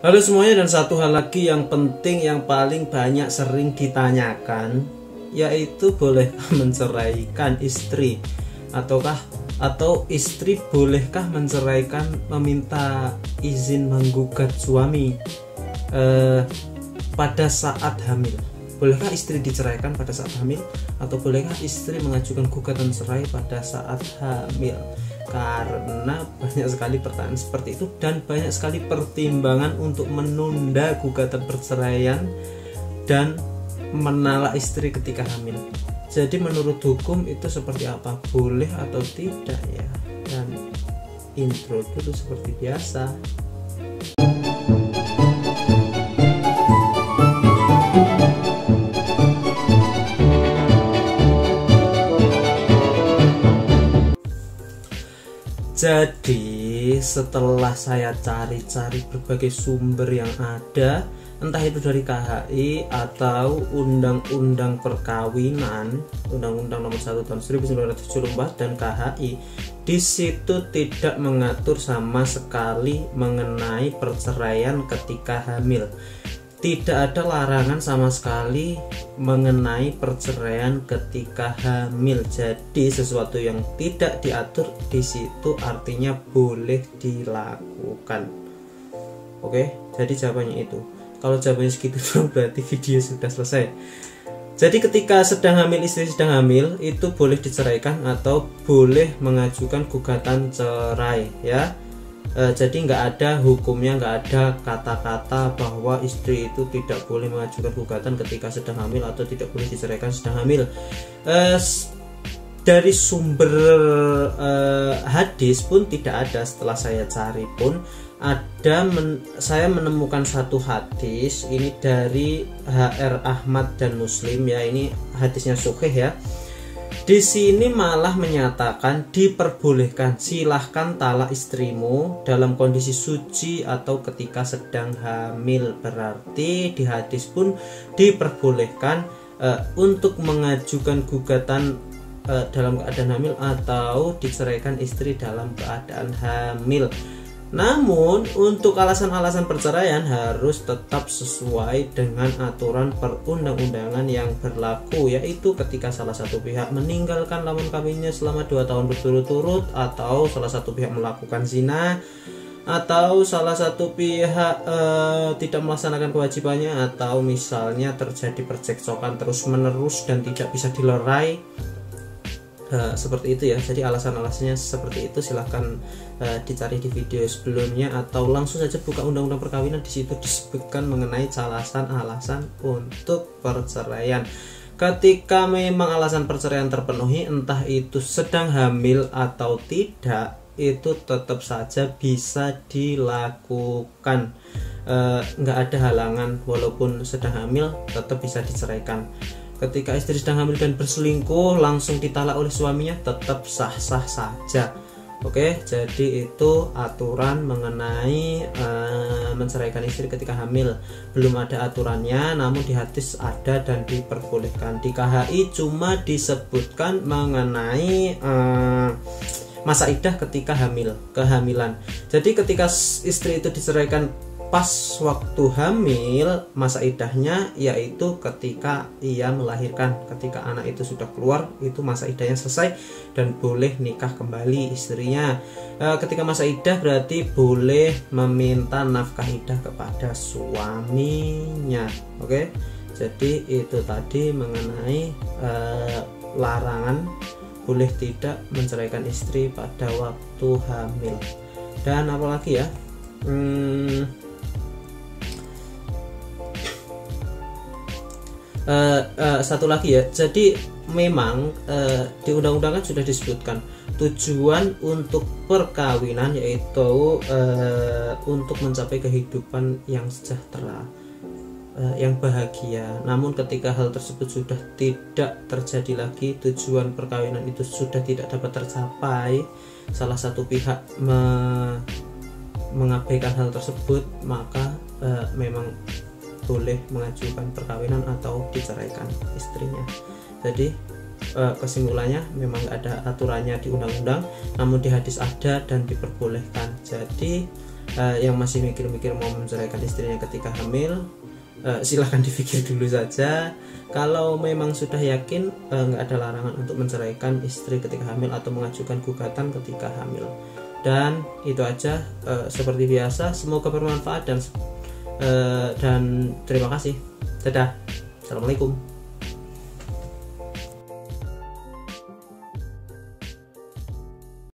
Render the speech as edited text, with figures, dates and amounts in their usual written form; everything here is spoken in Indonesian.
Halo semuanya, dan satu hal lagi yang penting yang paling banyak sering ditanyakan, yaitu bolehkah menceraikan istri atau istri bolehkah menceraikan, meminta izin menggugat suami pada saat hamil. Bolehkah istri diceraikan pada saat hamil, atau bolehkah istri mengajukan gugatan cerai pada saat hamil? Karena banyak sekali pertanyaan seperti itu dan banyak sekali pertimbangan untuk menunda gugatan perceraian dan menalak istri ketika hamil. Jadi menurut hukum itu seperti apa? Boleh atau tidak ya? Dan intro dulu seperti biasa. Jadi setelah saya cari-cari berbagai sumber yang ada, entah itu dari KHI atau Undang-Undang Perkawinan, Undang-Undang Nomor 1 Tahun 1974 dan KHI, di situ tidak mengatur sama sekali mengenai perceraian ketika hamil. Tidak ada larangan sama sekali mengenai perceraian ketika hamil. Jadi sesuatu yang tidak diatur di situ artinya boleh dilakukan. Oke, jadi jawabannya itu. Kalau jawabannya segitu dong, berarti video sudah selesai. Jadi ketika sedang hamil, istri sedang hamil, itu boleh diceraikan atau boleh mengajukan gugatan cerai ya. Jadi nggak ada hukumnya, nggak ada kata-kata bahwa istri itu tidak boleh mengajukan gugatan ketika sedang hamil atau tidak boleh diceraikan sedang hamil. Dari sumber hadis pun tidak ada. Setelah saya cari pun saya menemukan satu hadis ini dari HR Ahmad dan Muslim ya, ini hadisnya sahih ya. Di sini malah menyatakan diperbolehkan, silahkan talak istrimu dalam kondisi suci atau ketika sedang hamil. Berarti di hadis pun diperbolehkan untuk mengajukan gugatan dalam keadaan hamil atau diceraikan istri dalam keadaan hamil. Namun untuk alasan-alasan perceraian harus tetap sesuai dengan aturan perundang-undangan yang berlaku, yaitu ketika salah satu pihak meninggalkan lawan kawinnya selama 2 tahun berturut-turut, atau salah satu pihak melakukan zina, atau salah satu pihak tidak melaksanakan kewajibannya, atau misalnya terjadi percekcokan terus-menerus dan tidak bisa dilerai. Seperti itu ya. Jadi alasan-alasannya seperti itu, silahkan dicari di video sebelumnya atau langsung saja buka Undang-Undang Perkawinan. Di situ disebutkan mengenai alasan-alasan untuk perceraian. Ketika memang alasan perceraian terpenuhi, entah itu sedang hamil atau tidak, itu tetap saja bisa dilakukan. Nggak ada halangan, walaupun sedang hamil tetap bisa diceraikan. Ketika istri sedang hamil dan berselingkuh langsung ditalak oleh suaminya, tetap sah-sah saja. Oke, jadi itu aturan mengenai menceraikan istri ketika hamil. Belum ada aturannya, namun di hadis ada dan diperbolehkan. Di KHI cuma disebutkan mengenai masa iddah ketika kehamilan. Jadi ketika istri itu diceraikan pas waktu hamil, masa iddahnya yaitu ketika ia melahirkan. Ketika anak itu sudah keluar, itu masa iddahnya selesai dan boleh nikah kembali istrinya. Ketika masa iddah berarti boleh meminta nafkah iddah kepada suaminya. Oke, jadi itu tadi mengenai larangan boleh tidak menceraikan istri pada waktu hamil. Dan apalagi ya, satu lagi ya. Jadi memang di undang-undang kan sudah disebutkan tujuan untuk perkawinan yaitu untuk mencapai kehidupan yang sejahtera, yang bahagia. Namun ketika hal tersebut sudah tidak terjadi lagi, tujuan perkawinan itu sudah tidak dapat tercapai, salah satu pihak mengabaikan hal tersebut, maka memang boleh mengajukan perkawinan atau diceraikan istrinya. Jadi kesimpulannya memang nggak ada aturannya di undang-undang, namun di hadis ada dan diperbolehkan. Jadi yang masih mikir-mikir mau menceraikan istrinya ketika hamil, silahkan dipikir dulu saja. Kalau memang sudah yakin, nggak ada larangan untuk menceraikan istri ketika hamil atau mengajukan gugatan ketika hamil. Dan itu aja, seperti biasa, semoga bermanfaat dan terima kasih. Dadah, assalamualaikum.